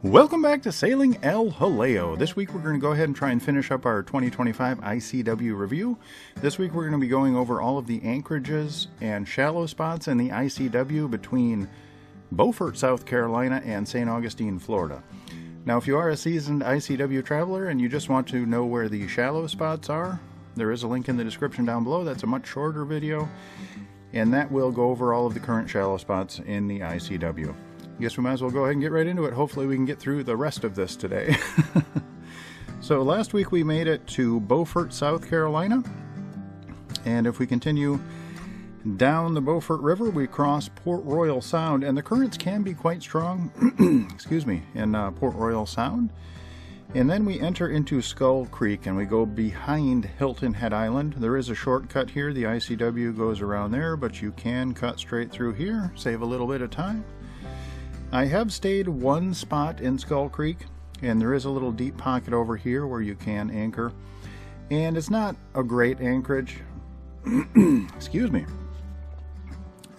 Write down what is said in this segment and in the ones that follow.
Welcome back to Sailing El Jaleo. This week we're going to go ahead and try and finish up our 2025 ICW review. This week we're going to be going over all of the anchorages and shallow spots in the ICW between Beaufort, South Carolina and St. Augustine, Florida. Now if you are a seasoned ICW traveler and you just want to know where the shallow spots are, there is a link in the description down below. That's a much shorter video, and that will go over all of the current shallow spots in the ICW. I guess we might as well go ahead and get right into it. Hopefully we can get through the rest of this today. So last week we made it to Beaufort, South Carolina. And if we continue down the Beaufort River, we cross Port Royal Sound. And the currents can be quite strong, excuse me, in Port Royal Sound. And then we enter into Skull Creek and we go behind Hilton Head Island. There is a shortcut here. The ICW goes around there, but you can cut straight through here, save a little bit of time. I have stayed one spot in Skull Creek, and there is a little deep pocket over here where you can anchor. And it's not a great anchorage. Excuse me.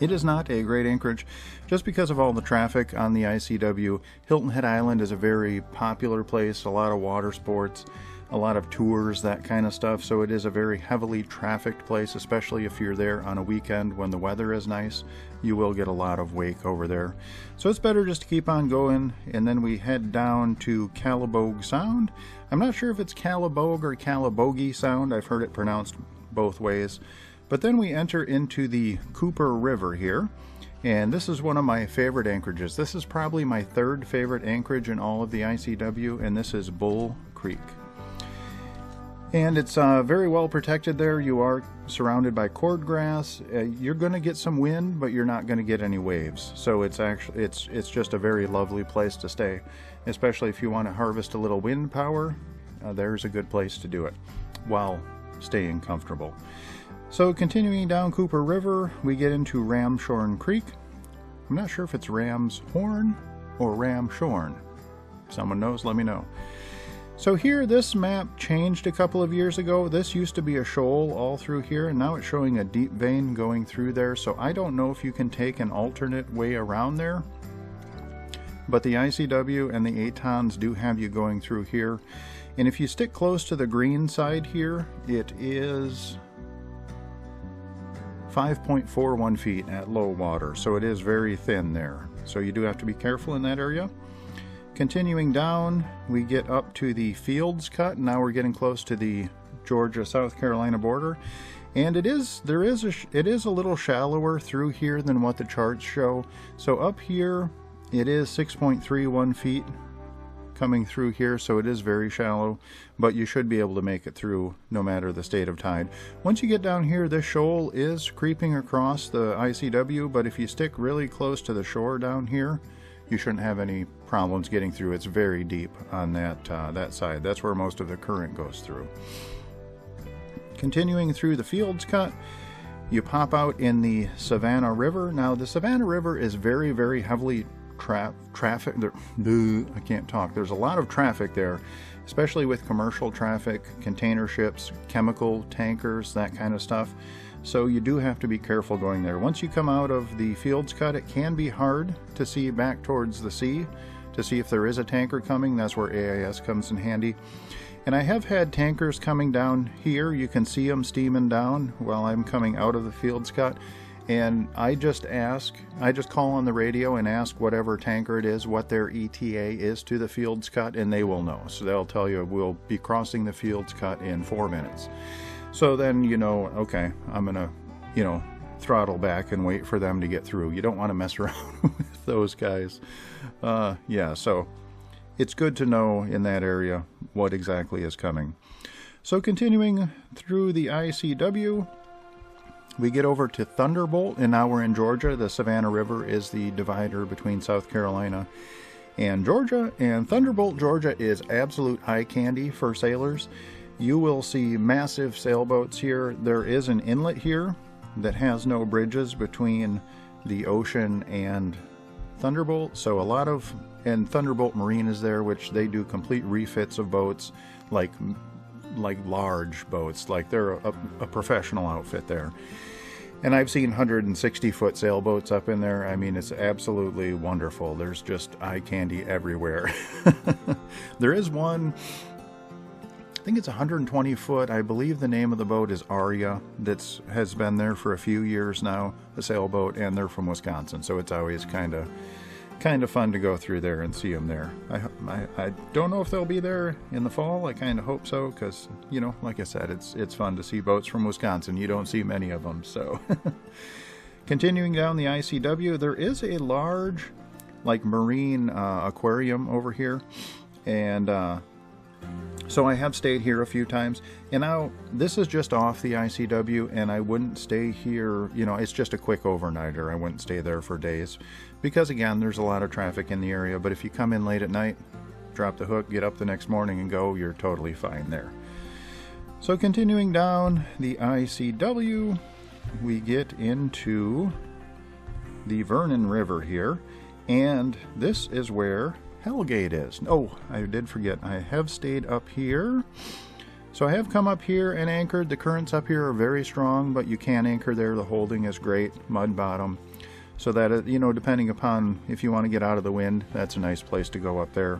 It is not a great anchorage just because of all the traffic on the ICW. Hilton Head Island is a very popular place, a lot of water sports, a lot of tours, that kind of stuff. So it is a very heavily trafficked place, especially if you're there on a weekend when the weather is nice. You will get a lot of wake over there. So it's better just to keep on going. And then we head down to Calabogue Sound. I'm not sure if it's Calabogue or Calabogie Sound. I've heard it pronounced both ways. But then we enter into the Cooper River here. And this is one of my favorite anchorages. This is probably my third favorite anchorage in all of the ICW, and this is Bull Creek. And it's very well protected there. You are surrounded by cordgrass. You're going to get some wind, but you're not going to get any waves. So it's actually it's just a very lovely place to stay, especially if you want to harvest a little wind power. There's a good place to do it while staying comfortable. So continuing down Cooper River, we get into Ramshorn Creek. I'm not sure if it's Ramshorn or Ramshorn. If someone knows, let me know. So here, this map changed a couple of years ago. This used to be a shoal all through here, and now it's showing a deep vein going through there. So I don't know if you can take an alternate way around there. But the ICW and the Atons do have you going through here. And if you stick close to the green side here, it is 5.41 feet at low water. So it is very thin there. So you do have to be careful in that area. Continuing down, we get up to the Fields Cut, and now we're getting close to the Georgia-South Carolina border. And it is a little shallower through here than what the charts show. So up here, it is 6.31 feet coming through here, so it is very shallow, but you should be able to make it through no matter the state of tide. Once you get down here, this shoal is creeping across the ICW, but if you stick really close to the shore down here, you shouldn't have any problems getting through. It's very deep on that side. That's where most of the current goes through. Continuing through the Fields Cut, you pop out in the Savannah River. Now the Savannah River is very, very heavily traffic. I can't talk. There's a lot of traffic there, especially with commercial traffic, container ships, chemical tankers, that kind of stuff. So you do have to be careful going there. Once you come out of the Fields Cut, it can be hard to see back towards the sea to see if there is a tanker coming. That's where AIS comes in handy. And I have had tankers coming down here. You can see them steaming down while I'm coming out of the Fields Cut. And I just call on the radio and ask whatever tanker it is what their ETA is to the Fields Cut, and they will know. So they'll tell you we'll be crossing the Fields Cut in 4 minutes. So then you know, okay, I'm gonna, throttle back and wait for them to get through. You don't want to mess around with those guys. Yeah, so it's good to know in that area what exactly is coming. So continuing through the ICW, we get over to Thunderbolt, and now we're in Georgia. The Savannah River is the divider between South Carolina and Georgia, and Thunderbolt, Georgia is absolute eye candy for sailors. You will see massive sailboats here. There is an inlet here that has no bridges between the ocean and Thunderbolt, so and Thunderbolt Marine is there, which they do complete refits of boats, like large boats, like they're a professional outfit there. And I've seen 160-foot sailboats up in there. I mean, it's absolutely wonderful. There's just eye candy everywhere. There is one, I think it's 120 foot. I believe the name of the boat is Aria. Has been there for a few years now, a sailboat, and they're from Wisconsin. So it's always kind of fun to go through there and see them there. I don't know if they'll be there in the fall. I kind of hope so, because, you know, like I said, it's fun to see boats from Wisconsin. You don't see many of them. So continuing down the ICW, there is a large like marine aquarium over here, and so I have stayed here a few times. And now this is just off the ICW, and I wouldn't stay here, you know, it's just a quick overnighter. I wouldn't stay there for days because, again, there's a lot of traffic in the area. But if you come in late at night, drop the hook, get up the next morning and go, you're totally fine there. So continuing down the ICW, we get into the Vernon River here, and this is where Hellgate is. Oh, I did forget, I have stayed up here. So I have come up here and anchored. The currents up here are very strong, but you can anchor there. The holding is great, mud bottom. So that, you know, depending upon if you want to get out of the wind, that's a nice place to go up there.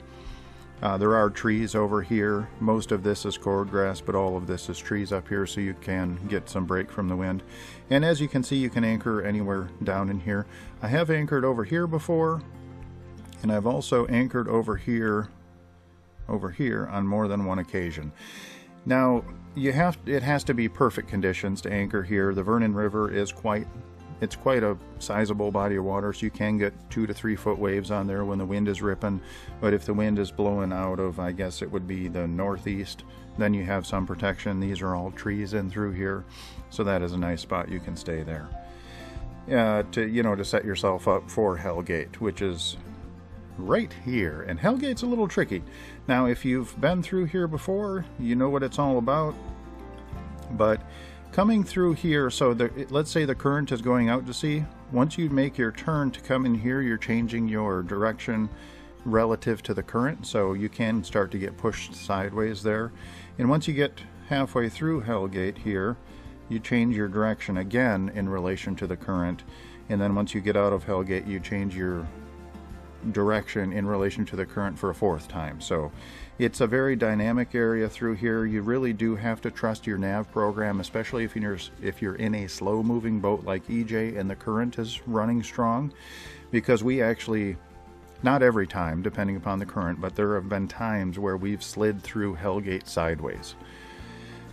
There are trees over here. Most of this is cordgrass, but all of this is trees up here, so you can get some break from the wind. And as you can see, you can anchor anywhere down in here. I have anchored over here before, and I've also anchored over here on more than one occasion. Now, it has to be perfect conditions to anchor here. The Vernon River is quite a sizable body of water, so you can get 2 to 3 foot waves on there when the wind is ripping. But if the wind is blowing out of, I guess it would be the northeast, then you have some protection. These are all trees in through here, so that is a nice spot. You can stay there to set yourself up for Hellgate, which is right here. And Hellgate's a little tricky. Now, if you've been through here before, you know what it's all about. But coming through here, so let's say the current is going out to sea. Once you make your turn to come in here, you're changing your direction relative to the current, so you can start to get pushed sideways there. And once you get halfway through Hellgate here, you change your direction again in relation to the current. And then once you get out of Hellgate, you change your direction in relation to the current for a 4th time. So it's a very dynamic area through here. You really do have to trust your nav program, especially if you're in a slow moving boat like EJ and the current is running strong, because we actually, not every time depending upon the current, but there have been times where we've slid through Hellgate sideways.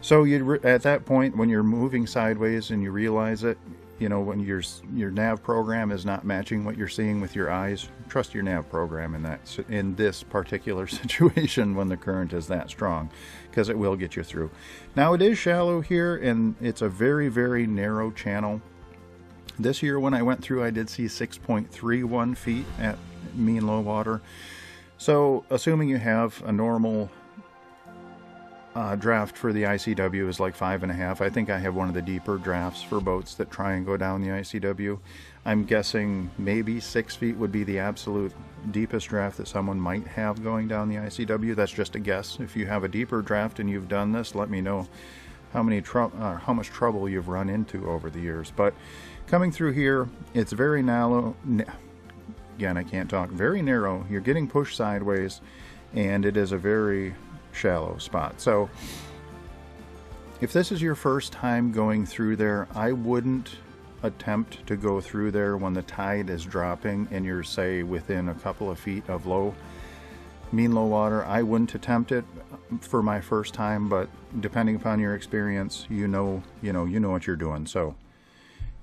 So at that point, when you're moving sideways and you realize it, you know, when your nav program is not matching what you're seeing with your eyes, trust your nav program in this particular situation when the current is that strong, because it will get you through. Now, it is shallow here, and it's a very, very narrow channel. This year when I went through, I did see 6.31 feet at mean low water. So assuming you have a normal draft for the ICW is like 5.5. I think I have one of the deeper drafts for boats that try and go down the ICW. I'm guessing maybe 6 feet would be the absolute deepest draft that someone might have going down the ICW. That's just a guess. If you have a deeper draft and you've done this, let me know how much trouble you've run into over the years. But coming through here, it's very narrow. Again, I can't talk. Very narrow. You're getting pushed sideways, and it is a very shallow spot. So if this is your first time going through there, I wouldn't attempt to go through there when the tide is dropping and you're, say, within a couple of feet of mean low water. I wouldn't attempt it for my first time, but depending upon your experience, you know what you're doing. So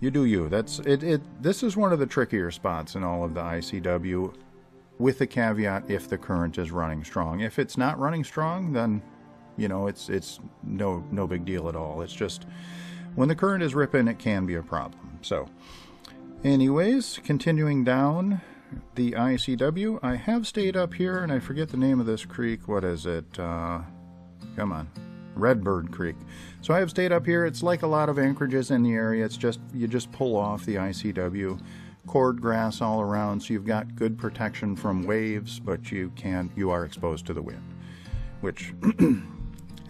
you do you. That's it. This is one of the trickier spots in all of the ICW, with the caveat if the current is running strong. If it's not running strong, then it's no big deal at all. It's just when the current is ripping, it can be a problem. So anyways, continuing down the ICW, I have stayed up here, and I forget the name of this creek. What is it? Come on. Redbird Creek. So I have stayed up here. It's like a lot of anchorages in the area. It's just, you just pull off the ICW. Cord grass all around, so you've got good protection from waves, but you are exposed to the wind, which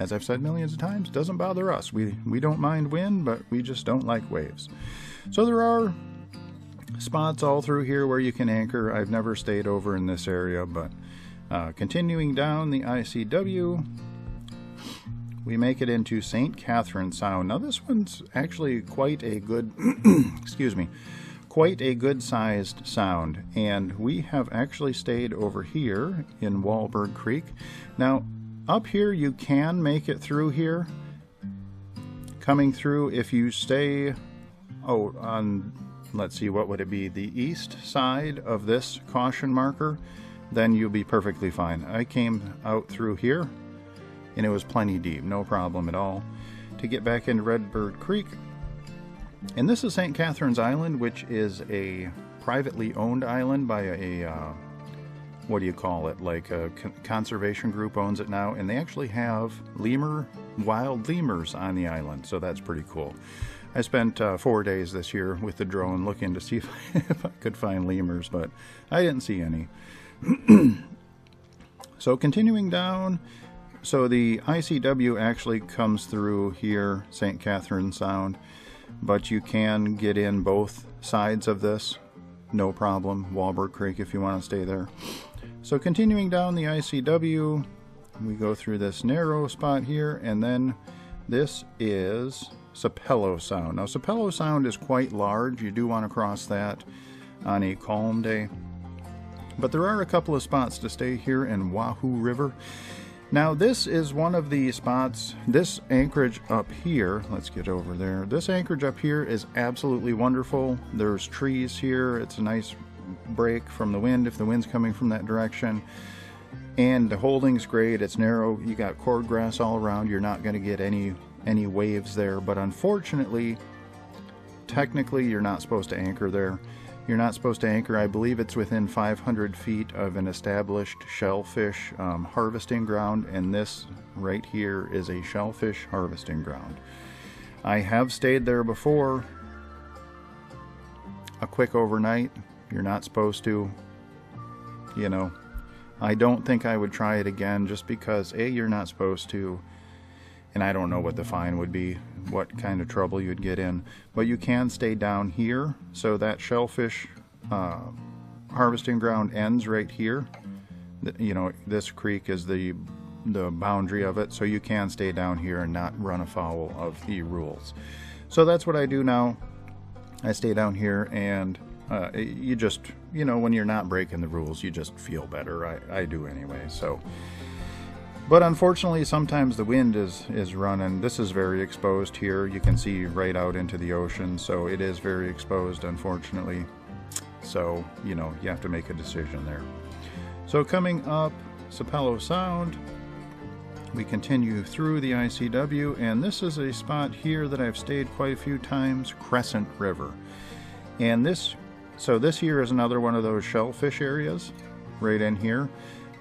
As I've said millions of times, doesn't bother us. We don't mind wind, but we just don't like waves. So there are spots all through here where you can anchor. I've never stayed over in this area, but continuing down the ICW, we make it into St. Catherine Sound. Now this one's actually quite a good, excuse me, quite a good sized sound, and we have actually stayed over here in Walberg Creek. Now up here you can make it through here, coming through if you stay on, let's see, what would it be, the east side of this caution marker, then you'll be perfectly fine. I came out through here and it was plenty deep, no problem at all, to get back into Redbird Creek. And this is St. Catherine's Island, which is a privately owned island by a what do you call it, like a conservation group owns it now, and they actually have wild lemurs on the island, so that's pretty cool. I spent 4 days this year with the drone looking to see if I could find lemurs, but I didn't see any. So continuing down, so the ICW actually comes through here, St. Catherine Sound, but you can get in both sides of this, no problem. Walberg Creek if you want to stay there. So continuing down the ICW, we go through this narrow spot here, and then this is Sapelo Sound. Now Sapelo Sound is quite large. You do want to cross that on a calm day. But there are a couple of spots to stay here in Wahoo River. Now this is one of the spots, this anchorage up here, let's get over there. This anchorage up here is absolutely wonderful. There's trees here. It's a nice break from the wind if the wind's coming from that direction. And the holding's great. It's narrow. You got cordgrass all around. You're not going to get any waves there. But unfortunately, technically, you're not supposed to anchor there. You're not supposed to anchor. I believe it's within 500 feet of an established shellfish harvesting ground, and this right here is a shellfish harvesting ground. I have stayed there before. A quick overnight. You're not supposed to. You know, I don't think I would try it again, just because A, you're not supposed to, and I don't know what the fine would be, what kind of trouble you'd get in. But you can stay down here, so that shellfish harvesting ground ends right here. You know, this creek is the boundary of it, so you can stay down here and not run afoul of the rules. So that's what I do now. I stay down here, and you just, you know, when you're not breaking the rules, you just feel better. I do anyway. So, but unfortunately, sometimes the wind is running. This is very exposed here. You can see right out into the ocean, so it is very exposed, unfortunately. So, you know, you have to make a decision there. So coming up Sapelo Sound, we continue through the ICW, and this is a spot here that I've stayed quite a few times, Crescent River. And this here is another one of those shellfish areas right in here.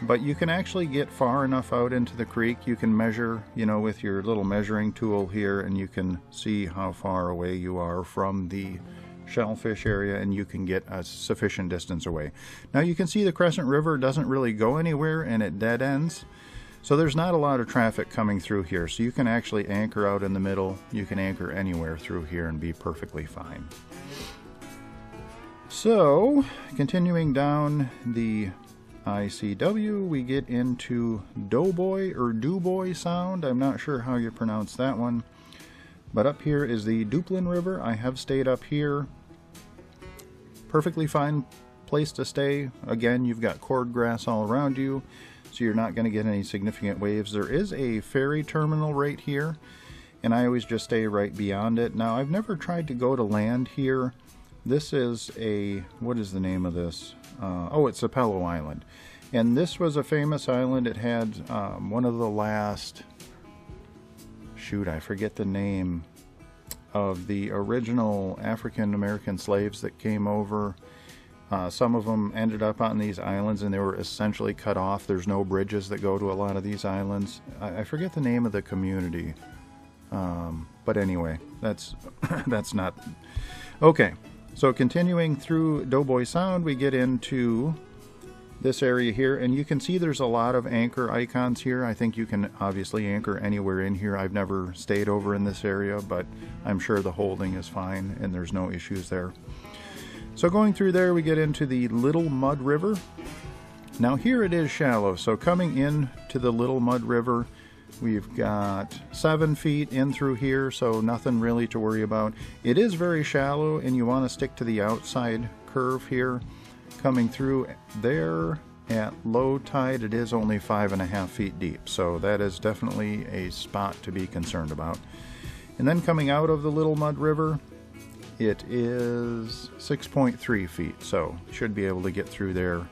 But you can actually get far enough out into the creek. You can measure, you know, with your little measuring tool here, and you can see how far away you are from the shellfish area, and you can get a sufficient distance away. Now you can see the Crescent River doesn't really go anywhere, and it dead ends. So there's not a lot of traffic coming through here. So you can actually anchor out in the middle. You can anchor anywhere through here and be perfectly fine. So continuing down the ICW, we get into Doughboy or Dubois Sound. I'm not sure how you pronounce that one. But up here is the Duplin River. I have stayed up here. Perfectly fine place to stay. Again, you've got cordgrass all around you, so you're not going to get any significant waves. There is a ferry terminal right here, and I always just stay right beyond it. Now, I've never tried to go to land here. This is a, what is the name of this? Oh, it's Sapelo Island. And this was a famous island. It had one of the last, shoot, I forget the name of the original African-American slaves that came over. Some of them ended up on these islands, and they were essentially cut off. There's no bridges that go to a lot of these islands. I forget the name of the community. But anyway, that's not... Okay, so continuing through Doughboy Sound, we get into this area here, and you can see there's a lot of anchor icons here. I think you can obviously anchor anywhere in here. I've never stayed over in this area, but I'm sure the holding is fine and there's no issues there. So going through there, we get into the Little Mud River. Now here it is shallow, so coming in to the Little Mud River, we've got 7 feet in through here, so nothing really to worry about. It is very shallow, and you want to stick to the outside curve here. Coming through there at low tide, it is only 5.5 feet deep, so that is definitely a spot to be concerned about. And then coming out of the Little Mud River, it is 6.3 feet, so should be able to get through there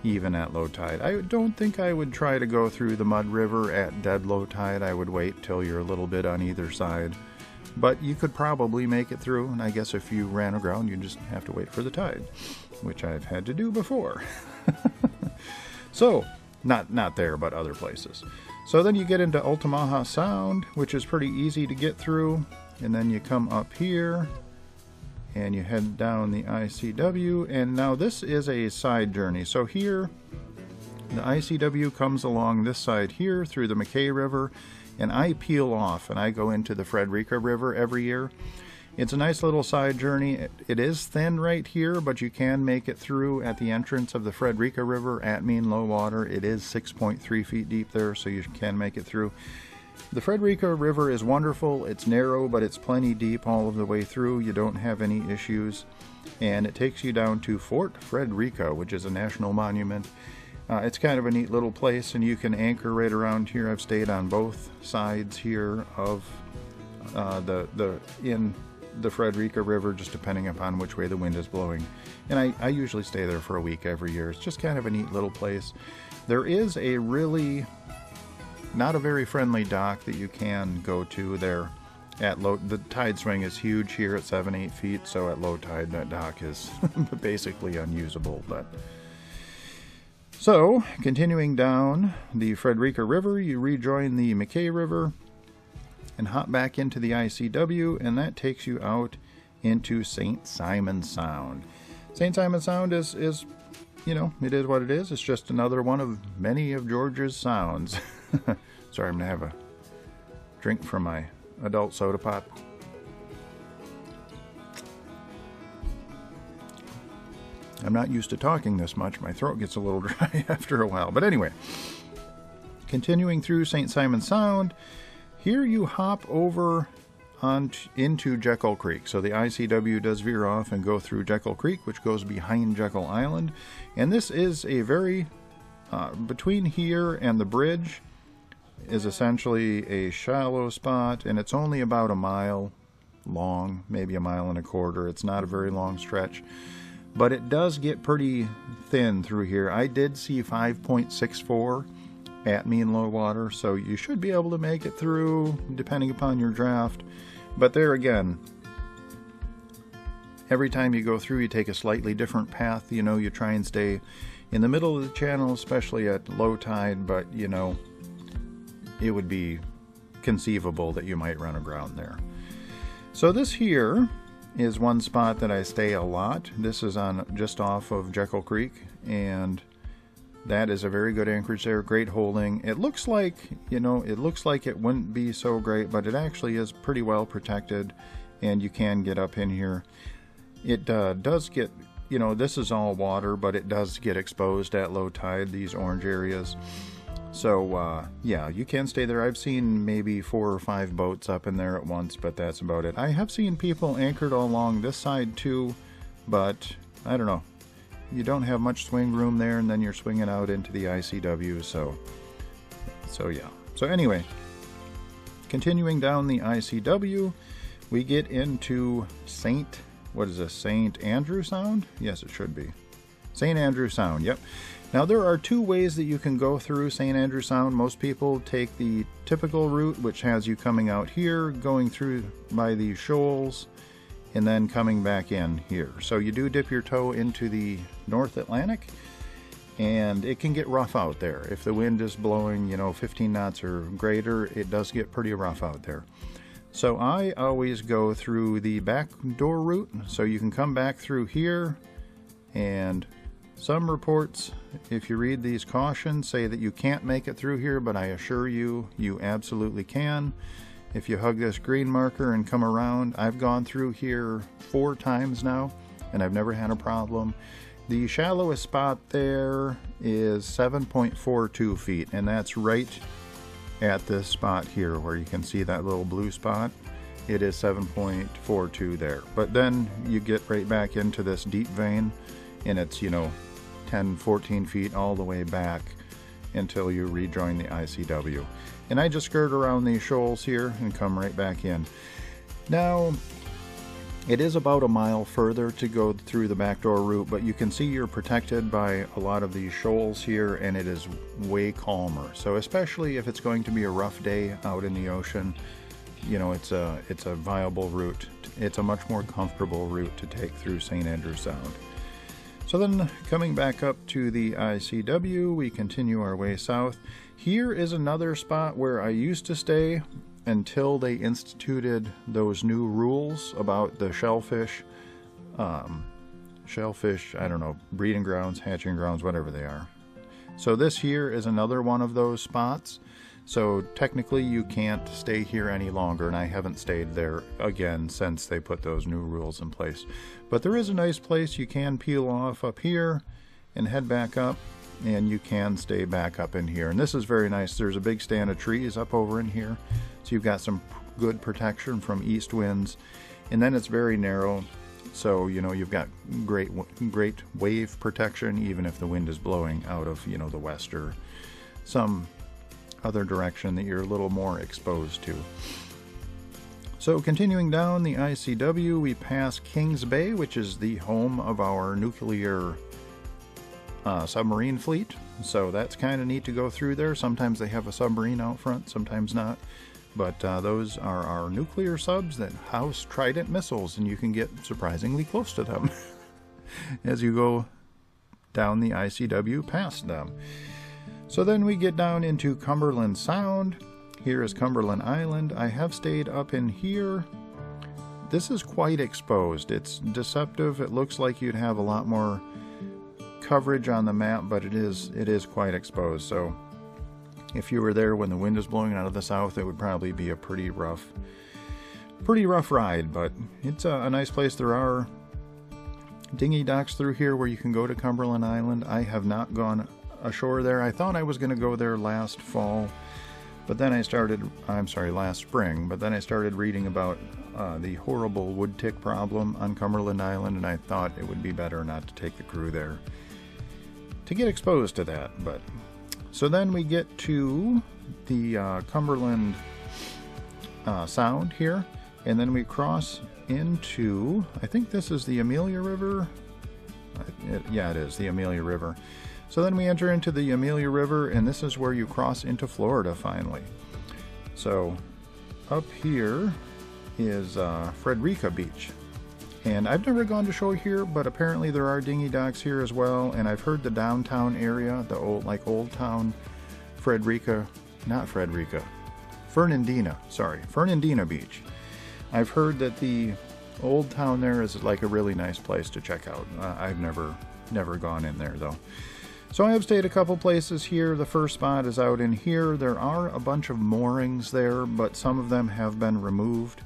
even at low tide. I don't think I would try to go through the Mud River at dead low tide. I would wait till you're a little bit on either side. But you could probably make it through, and I guess if you ran aground, you just have to wait for the tide, which I've had to do before. So, not there, but other places. So then you get into Altamaha Sound, which is pretty easy to get through, and then you come up here, and you head down the ICW, and now this is a side journey. So here, the ICW comes along this side here through the McKay River, and I peel off and I go into the Frederica River every year. It's a nice little side journey. It is thin right here, but you can make it through at the entrance of the Frederica River at mean low water. It is 6.3 feet deep there, so you can make it through. The Frederica River is wonderful. It's narrow, but it's plenty deep all of the way through. You don't have any issues. And it takes you down to Fort Frederica, which is a national monument. It's kind of a neat little place, and you can anchor right around here. I've stayed on both sides here of in the Frederica River, just depending upon which way the wind is blowing. And I usually stay there for a week every year. It's just kind of a neat little place. There is a really not a very friendly dock that you can go to there at low. The tide swing is huge here at 7-8 feet, so at low tide that dock is basically unusable. But so continuing down the Frederica River, you rejoin the McKay River and hop back into the ICW, and that takes you out into St. Simon Sound. St. Simon Sound is, you know, it is what it is. It's just another one of many of Georgia's sounds. Sorry, I'm gonna have a drink from my adult soda pop. I'm not used to talking this much. My throat gets a little dry after a while. But anyway, continuing through St. Simon Sound, here you hop over into Jekyll Creek. So the ICW does veer off and go through Jekyll Creek, which goes behind Jekyll Island. And this is a very, between here and the bridge is essentially a shallow spot, and it's only about a mile long, maybe a mile and a quarter. It's not a very long stretch, but it does get pretty thin through here. I did see 5.64 at mean low water, so you should be able to make it through depending upon your draft. But there again, every time you go through, you take a slightly different path. You know, you try and stay in the middle of the channel, especially at low tide, but you know, it would be conceivable that you might run aground there. So this here is one spot that I stay a lot. This is on just off of Jekyll Creek, and that is a very good anchorage there, great holding. It looks like, you know, it looks like it wouldn't be so great, but it actually is pretty well protected, and you can get up in here. It does get, you know, this is all water, but it does get exposed at low tide, these orange areas. So, yeah, you can stay there. I've seen maybe 4 or 5 boats up in there at once, but that's about it. I have seen people anchored along this side too, but I don't know. You don't have much swing room there, and then you're swinging out into the ICW, so yeah. So anyway, continuing down the ICW, we get into St. Andrew Sound? Yes, it should be. St. Andrew Sound, yep. Now there are 2 ways that you can go through St. Andrew Sound. Most people take the typical route, which has you coming out here, going through by the shoals, and then coming back in here. So you do dip your toe into the North Atlantic, and it can get rough out there. If the wind is blowing, you know, 15 knots or greater, it does get pretty rough out there. So I always go through the back door route, so you can come back through here and Some reports, if you read these cautions, say that you can't make it through here, but I assure you, you absolutely can. If you hug this green marker and come around, I've gone through here 4 times now, and I've never had a problem. The shallowest spot there is 7.42 feet, and that's right at this spot here where you can see that little blue spot. It is 7.42 there. But then you get right back into this deep vein, and it's, you know, 10, 14 feet all the way back until you rejoin the ICW. And I just skirt around these shoals here and come right back in. Now, it is about a mile further to go through the backdoor route, but you can see you're protected by a lot of these shoals here, and it is way calmer. So especially if it's going to be a rough day out in the ocean, you know, it's a viable route. It's a much more comfortable route to take through St. Andrews Sound. So then, coming back up to the ICW, we continue our way south. Here is another spot where I used to stay until they instituted those new rules about the shellfish, I don't know, breeding grounds, hatching grounds, whatever they are. So this here is another one of those spots. So technically you can't stay here any longer, and I haven't stayed there again since they put those new rules in place. But there is a nice place you can peel off up here and head back up, and you can stay back up in here. And this is very nice. There's a big stand of trees up over in here, so you've got some good protection from east winds. And then it's very narrow, so you know you've got great wave protection, even if the wind is blowing out of, you know, the west or some other direction that you're a little more exposed to. So continuing down the ICW, we pass Kings Bay, which is the home of our nuclear submarine fleet. So that's kind of neat to go through there. Sometimes they have a submarine out front, sometimes not. But those are our nuclear subs that house Trident missiles, and you can get surprisingly close to them as you go down the ICW past them. So then we get down into Cumberland Sound. Here is Cumberland Island. I have stayed up in here. This is quite exposed. It's deceptive. It looks like you'd have a lot more coverage on the map, but it is quite exposed. So if you were there when the wind is blowing out of the south, it would probably be a pretty rough ride, but it's a nice place. There are dinghy docks through here where you can go to Cumberland Island. I have not gone ashore there. I thought I was going to go there last fall, but then last spring, but then I started reading about the horrible wood tick problem on Cumberland Island, and I thought it would be better not to take the crew there to get exposed to that. But so then we get to the Cumberland Sound here, and then we cross into, I think this is the Amelia River. Yeah, it is the Amelia River. So then we enter into the Amelia River, and this is where you cross into Florida finally. So up here is Frederica Beach. And I've never gone to shore here, but apparently there are dinghy docks here as well. And I've heard the downtown area, the old town Fernandina Beach. I've heard that the old town there is like a really nice place to check out. I've never gone in there though. So I have stayed a couple places here. The first spot is out in here. There are a bunch of moorings there, but some of them have been removed,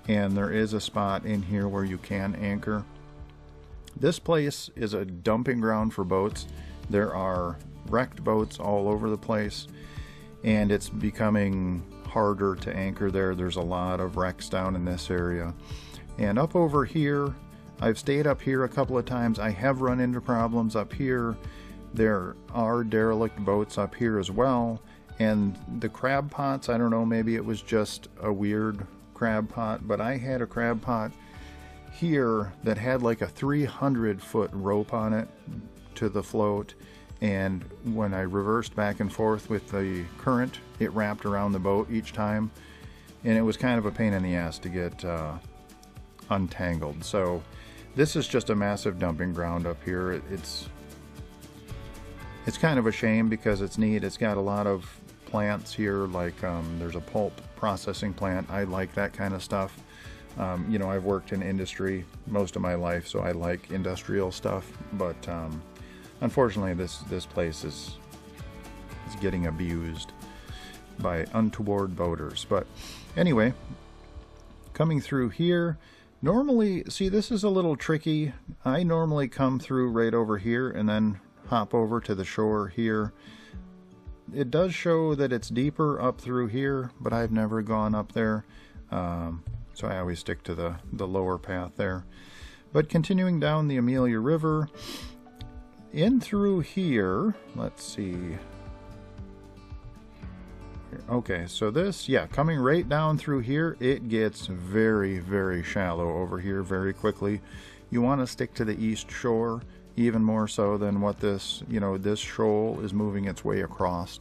and there is a spot in here where you can anchor. This place is a dumping ground for boats. There are wrecked boats all over the place, and it's becoming harder to anchor there. There's a lot of wrecks down in this area. And up over here, I've stayed up here a couple of times. I have run into problems up here. There are derelict boats up here as well, and the crab pots, I don't know, maybe it was just a weird crab pot, but I had a crab pot here that had like a 300-foot rope on it to the float, and when I reversed back and forth with the current, it wrapped around the boat each time, and it was kind of a pain in the ass to get untangled. So this is just a massive dumping ground up here. It's kind of a shame because it's neat. It's got a lot of plants here, like there's a pulp processing plant. I like that kind of stuff. You know, I've worked in industry most of my life, so I like industrial stuff, but unfortunately this place is getting abused by untoward boaters. But anyway, coming through here, normally, see, this is a little tricky. I normally come through right over here and then hop over to the shore here. It does show that it's deeper up through here, but I've never gone up there, so I always stick to the lower path there. But continuing down the Amelia River, in through here, let's see. Okay, so this, yeah, coming right down through here, it gets very, very shallow over here very quickly. You want to stick to the east shore, even more so than what this, you know, this shoal is moving its way across.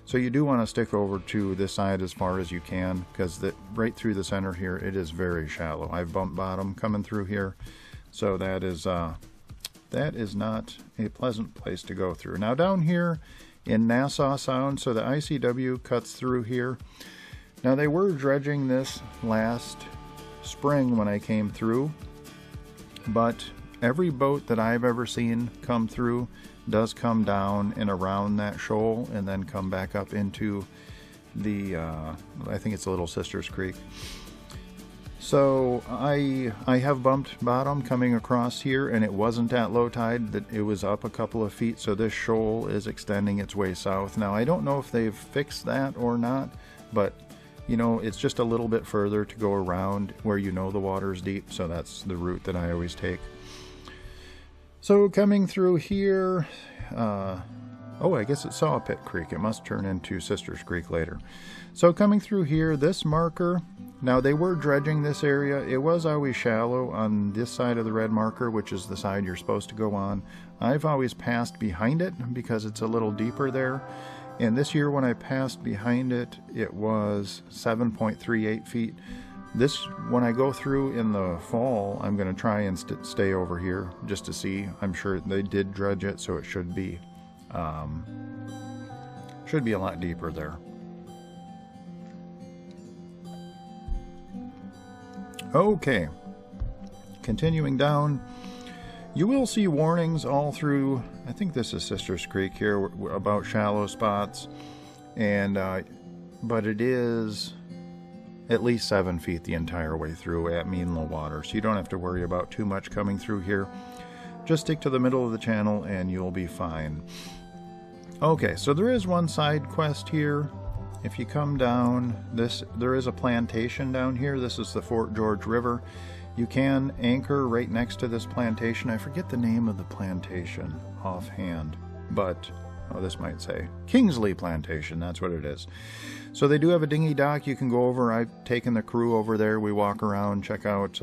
So you do want to stick over to this side as far as you can, because right through the center here, it is very shallow. I've bumped bottom coming through here, so that is not a pleasant place to go through. Now down here in Nassau Sound, so the ICW cuts through here. Now they were dredging this last spring when I came through, but every boat that I've ever seen come through does come down and around that shoal and then come back up into the, I think it's a Little Sisters Creek. So I have bumped bottom coming across here, and it wasn't at low tide, that it was up a couple of feet, so this shoal is extending its way south. Now I don't know if they've fixed that or not, but you know, it's just a little bit further to go around where you know the water's deep, so that's the route that I always take. So coming through here, oh, I guess it's Sawpit Creek. It must turn into Sisters Creek later. So coming through here, this marker, now they were dredging this area. It was always shallow on this side of the red marker, which is the side you're supposed to go on. I've always passed behind it because it's a little deeper there. And this year when I passed behind it, it was 7.38 feet. This, when I go through in the fall, I'm going to try and stay over here just to see. I'm sure they did dredge it, so it should be a lot deeper there. Okay, continuing down, you will see warnings all through. I think this is Sisters Creek here about shallow spots, and but it is at least 7 feet the entire way through at mean low water, so you don't have to worry about too much coming through here. Just stick to the middle of the channel and you'll be fine. Okay, so there is one side quest here. If you come down this, there is a plantation down here. This is the Fort George River. You can anchor right next to this plantation. I forget the name of the plantation offhand, but oh, this might say Kingsley Plantation. That's what it is. So they do have a dinghy dock you can go over. I've taken the crew over there. We walk around, check out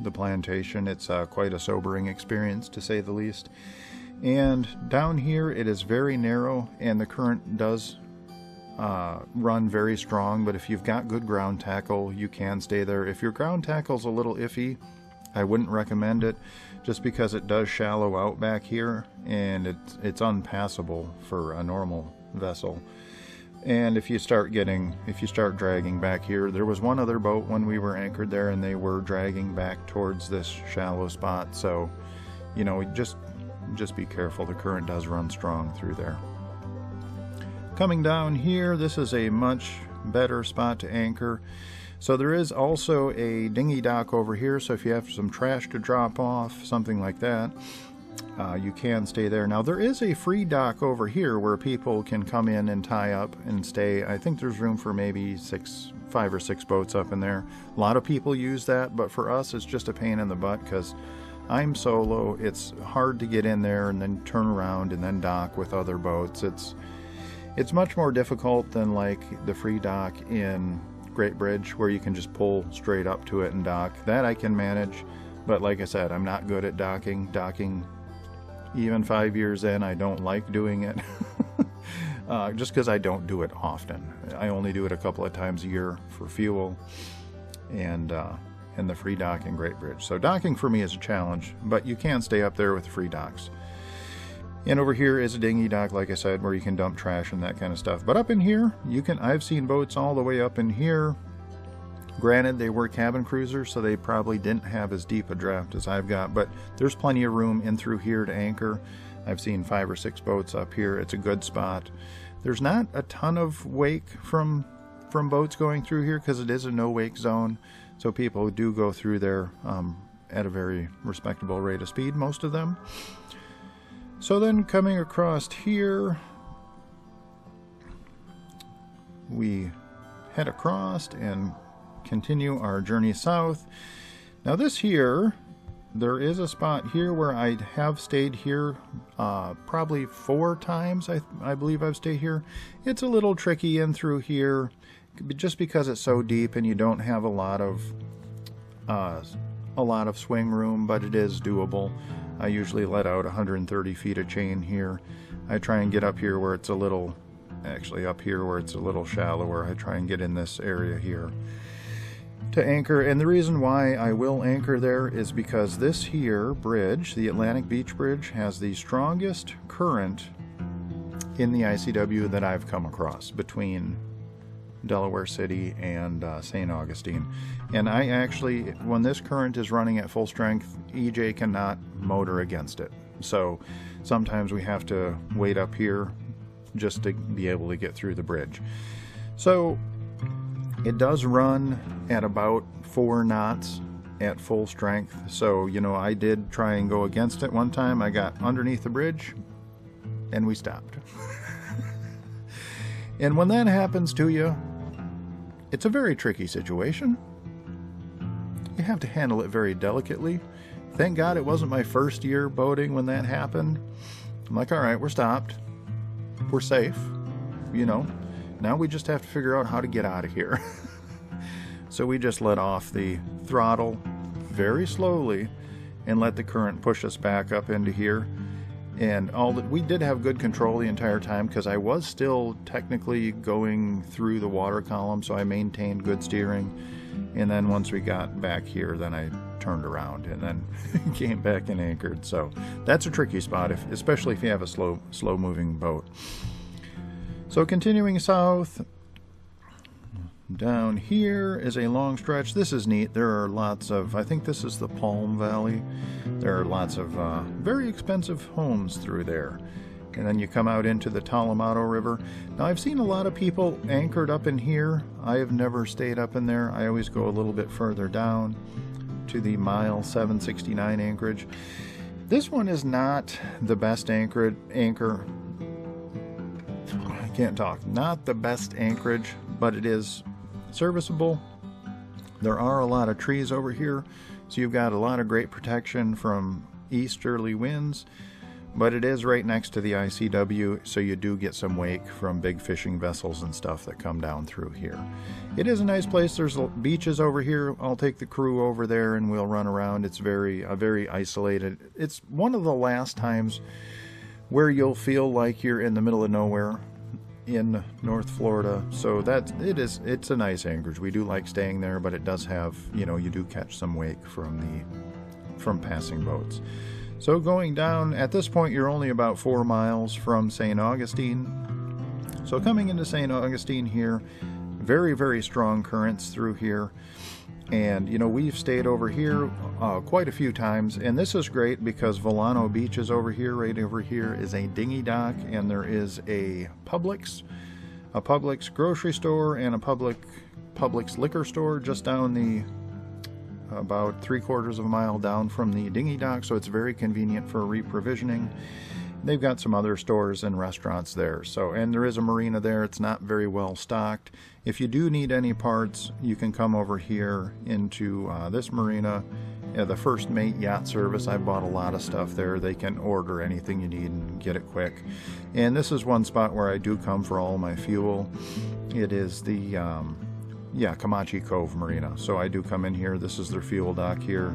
the plantation. It's quite a sobering experience, to say the least. And down here, it is very narrow, and the current does run very strong, but if you've got good ground tackle, you can stay there. If your ground tackle's a little iffy, I wouldn't recommend it, just because it does shallow out back here, and it's unpassable for a normal vessel. And if you start dragging back here, there was one other boat when we were anchored there, and they were dragging back towards this shallow spot. So, you know, just be careful. The current does run strong through there. Coming down here, this is a much better spot to anchor. So there is also a dinghy dock over here, so if you have some trash to drop off, something like that, you can stay there. Now there is a free dock over here where people can come in and tie up and stay. I think there's room for maybe 5 or 6 boats up in there. A lot of people use that, but for us it's just a pain in the butt because I'm solo. It's hard to get in there and then turn around and then dock with other boats. It's much more difficult than like the free dock in Bainbridge where you can just pull straight up to it and dock. That I can manage, but like I said, I'm not good at docking. Even 5 years in, I don't like doing it just because I don't do it often. I only do it a couple of times a year for fuel and the free dock in Bainbridge. So docking for me is a challenge, but you can stay up there with the free docks. And over here is a dinghy dock, like I said, where you can dump trash and that kind of stuff. But up in here, I've seen boats all the way up in here Granted, they were cabin cruisers, so they probably didn't have as deep a draft as I've got, but there's plenty of room in through here to anchor. I've seen 5 or 6 boats up here. It's a good spot. There's not a ton of wake from boats going through here because it is a no-wake zone, so people do go through there at a very respectable rate of speed, most of them. So then coming across here, we head across and continue our journey south. Now this here, there is a spot here where I have stayed here probably 4 times. I believe I've stayed here. It's a little tricky in through here just because it's so deep and you don't have a lot of swing room, but it is doable. I usually let out 130 feet of chain here. I try and get up here where it's a little, actually up here where it's a little shallower. I try and get in this area here to anchor, and the reason why I will anchor there is because this here bridge, the Atlantic Beach Bridge, has the strongest current in the ICW that I've come across between Delaware City and St. Augustine. And I actually, when this current is running at full strength, EJ cannot motor against it. So sometimes we have to wait up here just to be able to get through the bridge. So it does run at about 4 knots at full strength. So, you know, I did try and go against it one time. I got underneath the bridge and we stopped. And when that happens to you, it's a very tricky situation. You have to handle it very delicately. Thank God it wasn't my first year boating when that happened. I'm like, all right, we're stopped. We're safe, you know. Now we just have to figure out how to get out of here. So we just let off the throttle very slowly and let the current push us back up into here. And we did have good control the entire time because I was still technically going through the water column, so I maintained good steering. And then once we got back here, then I turned around and then came back and anchored. So that's a tricky spot, especially if you have a slow moving boat. So continuing south, down here is a long stretch. This is neat. There are lots of, I think this is the Palm Valley. There are lots of very expensive homes through there. And then you come out into the Talamado River. Now I've seen a lot of people anchored up in here. I have never stayed up in there. I always go a little bit further down to the mile 769 anchorage. This one is not the best anchor. I can't talk. Not the best anchorage, but it is serviceable. There are a lot of trees over here, so you've got a lot of great protection from easterly winds, but it is right next to the ICW, so you do get some wake from big fishing vessels and stuff that come down through here. It is a nice place. There's beaches over here. I'll take the crew over there and we'll run around. It's very isolated. It's one of the last times where you'll feel like you're in the middle of nowhere in North Florida. So it's a nice anchorage. We do like staying there, but it does have, you know, you do catch some wake from passing boats. So going down, at this point you're only about 4 miles from St. Augustine. So coming into St. Augustine here, very, very strong currents through here. And, you know, we've stayed over here quite a few times, and this is great because Volano Beach is over here. Right over here is a dinghy dock, and there is a Publix grocery store, and a Publix liquor store just down the about 3/4 of a mile down from the dinghy dock, so it's very convenient for reprovisioning. They've got some other stores and restaurants there. So, and there is a marina there. It's not very well stocked. If you do need any parts, you can come over here into this marina. The First Mate Yacht Service, I bought a lot of stuff there. They can order anything you need and get it quick. And this is one spot where I do come for all my fuel. It is the Comanche Cove Marina. So I do come in here. This is their fuel dock here.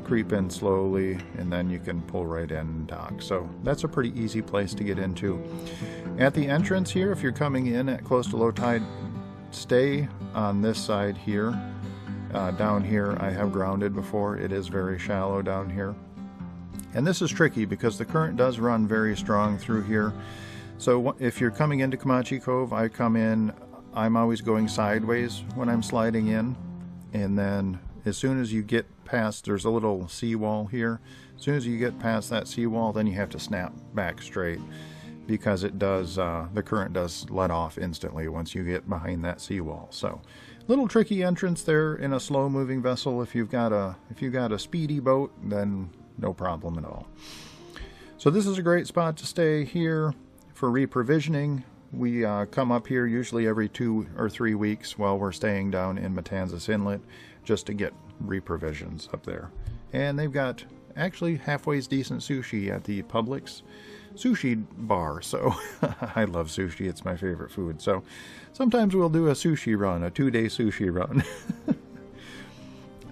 Creep in slowly, and then you can pull right in and dock. So that's a pretty easy place to get into. At the entrance here, if you're coming in at close to low tide, stay on this side here. Down here I have grounded before. It is very shallow down here, and this is tricky because the current does run very strong through here. So if you're coming into Comanche Cove, I'm always going sideways when I'm sliding in. and then as soon as you get past, there's a little seawall here. As soon as you get past that seawall, then you have to snap back straight, because it does, the current does let off instantly once you get behind that seawall. So, little tricky entrance there in a slow-moving vessel. If you've got a speedy boat, then no problem at all. So this is a great spot to stay here for reprovisioning. We come up here usually every 2 or 3 weeks while we're staying down in Matanzas Inlet, just to get reprovisions up there. And they've got actually halfway's decent sushi at the Publix sushi bar, so I love sushi. It's my favorite food. So sometimes we'll do a sushi run, a 2-day sushi run.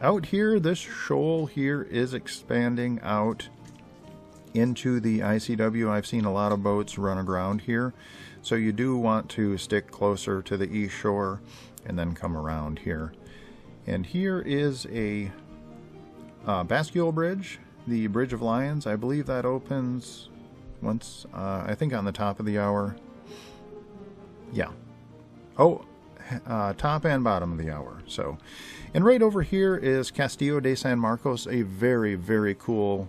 Out here, this shoal here is expanding out into the ICW. I've seen a lot of boats run aground here, so you do want to stick closer to the east shore and then come around here. And here is a bascule bridge, the Bridge of Lions. I believe that opens once, I think on the top of the hour. Yeah. Oh, top and bottom of the hour. So, and right over here is Castillo de San Marcos, a very, very cool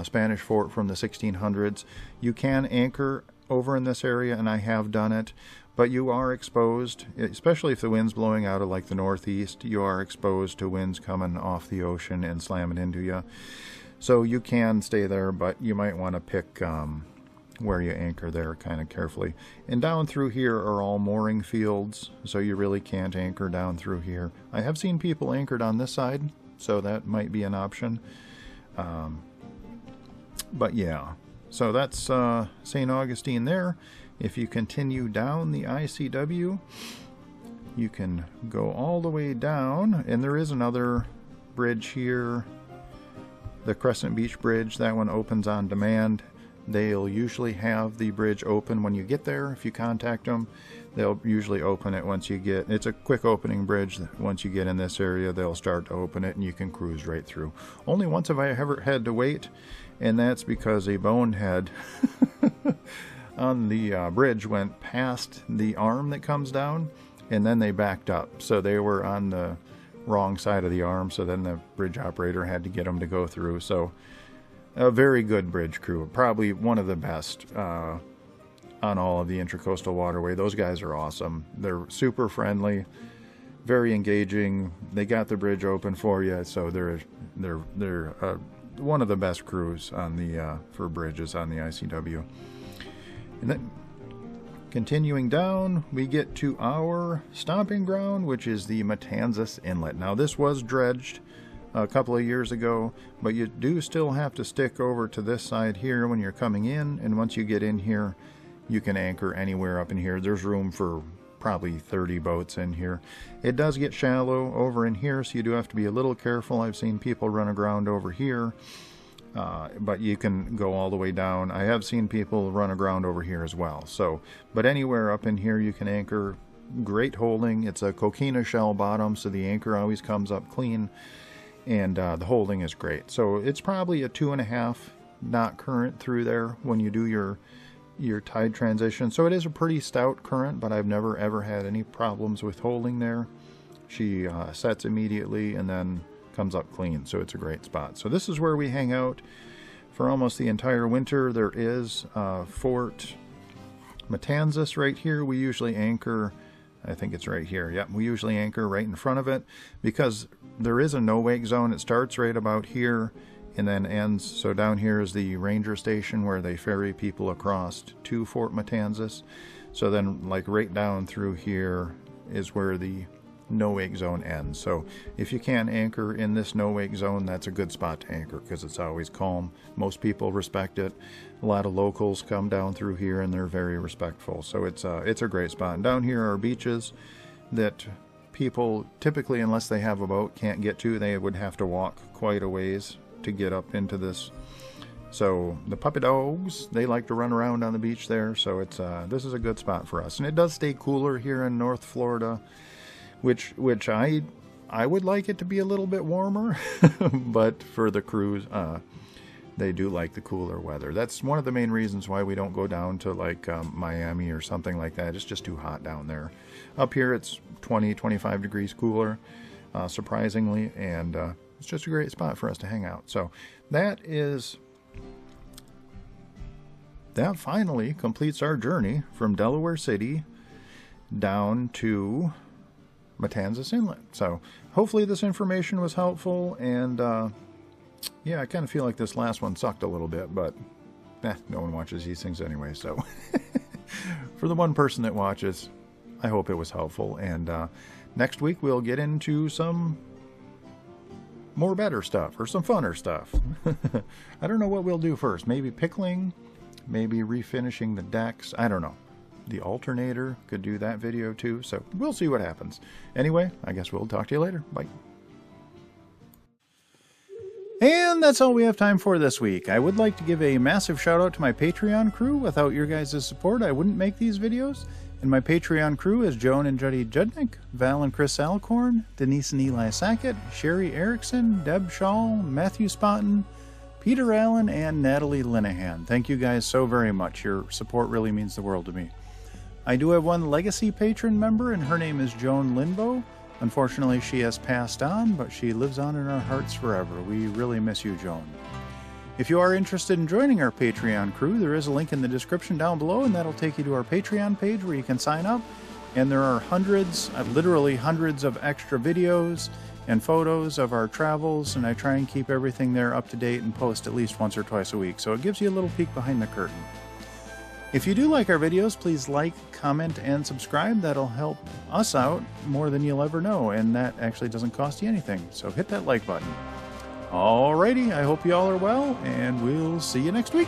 Spanish fort from the 1600s. You can anchor over in this area, and I have done it, but you are exposed, especially if the wind's blowing out of like the northeast, you are exposed to winds coming off the ocean and slamming into you. So you can stay there, but you might want to pick where you anchor there kind of carefully. And down through here are all mooring fields, so you really can't anchor down through here. I have seen people anchored on this side, so that might be an option. But yeah, so that's St. Augustine there. If you continue down the ICW, you can go all the way down, and there is another bridge here, the Crescent Beach Bridge. That one opens on demand. They'll usually have the bridge open when you get there. If you contact them, they'll usually open it once you get, it's a quick opening bridge. Once you get in this area, they'll start to open it and you can cruise right through. Only once have I ever had to wait, and that's because a bonehead on the bridge went past the arm that comes down, and then they backed up. So they were on the wrong side of the arm, so then the bridge operator had to get them to go through. So a very good bridge crew, probably one of the best on all of the Intracoastal Waterway. Those guys are awesome. They're super friendly, very engaging. They got the bridge open for you, so they're one of the best crews on the for bridges on the ICW. And then continuing down, we get to our stomping ground, which is the Matanzas Inlet. Now this was dredged a couple of years ago, but you do still have to stick over to this side here when you're coming in, and once you get in here, you can anchor anywhere up in here. There's room for probably 30 boats in here. It does get shallow over in here, so you do have to be a little careful. I've seen people run aground over here, but you can go all the way down. I have seen people run aground over here as well. So, but anywhere up in here you can anchor. Great holding. It's a coquina shell bottom, so the anchor always comes up clean, and the holding is great. So it's probably a 2.5 knot current through there when you do your tide transition. So it is a pretty stout current, but I've never ever had any problems with holding there. She sets immediately and then comes up clean, so it's a great spot. So this is where we hang out for almost the entire winter. There is Fort Matanzas right here. We usually anchor, I think it's right here. Yep, we usually anchor right in front of it because there is a no-wake zone. It starts right about here and then ends. So down here is the ranger station where they ferry people across to Fort Matanzas. So then like right down through here is where the no-wake zone ends. So if you can't anchor in this no-wake zone, that's a good spot to anchor because it's always calm. Most people respect it. A lot of locals come down through here and they're very respectful. So it's a great spot. And down here are beaches that people typically, unless they have a boat, can't get to. They would have to walk quite a ways to get up into this. So the puppy dogs, they like to run around on the beach there. So it's this is a good spot for us. And it does stay cooler here in North Florida, which I would like it to be a little bit warmer, but for the cruise, they do like the cooler weather. That's one of the main reasons why we don't go down to like Miami or something like that. It's just too hot down there. Up here it's 20-25 degrees cooler, surprisingly, and it's just a great spot for us to hang out. So that finally completes our journey from Delaware City down to Matanzas Inlet. So hopefully this information was helpful, and yeah, I kind of feel like this last one sucked a little bit, but no one watches these things anyway, so for the one person that watches, I hope it was helpful. And next week we'll get into some more better stuff, or some funner stuff. I don't know what we'll do first. Maybe pickling, maybe refinishing the decks. I don't know. The alternator, could do that video too, so we'll see what happens. Anyway, I guess we'll talk to you later. Bye. And that's all we have time for this week. I would like to give a massive shout out to my Patreon crew. Without your guys' support, I wouldn't make these videos. And my Patreon crew is Joan and Juddy Judnick, Val and Chris Alcorn, Denise and Eli Sackett, Sherry Erickson, Deb Shaw, Matthew Spotton, Peter Allen, and Natalie Linehan. Thank you guys so very much. Your support really means the world to me. I do have one legacy patron member, and her name is Joan Linbo. Unfortunately, she has passed on, but she lives on in our hearts forever. We really miss you, Joan. If you are interested in joining our Patreon crew, there is a link in the description down below, and that'll take you to our Patreon page where you can sign up. And there are hundreds, literally hundreds of extra videos and photos of our travels, and I try and keep everything there up to date and post at least once or twice a week, so it gives you a little peek behind the curtain. If you do like our videos, please like, comment, and subscribe. That'll help us out more than you'll ever know, and that actually doesn't cost you anything, so hit that like button. Alrighty, I hope you all are well, and we'll see you next week.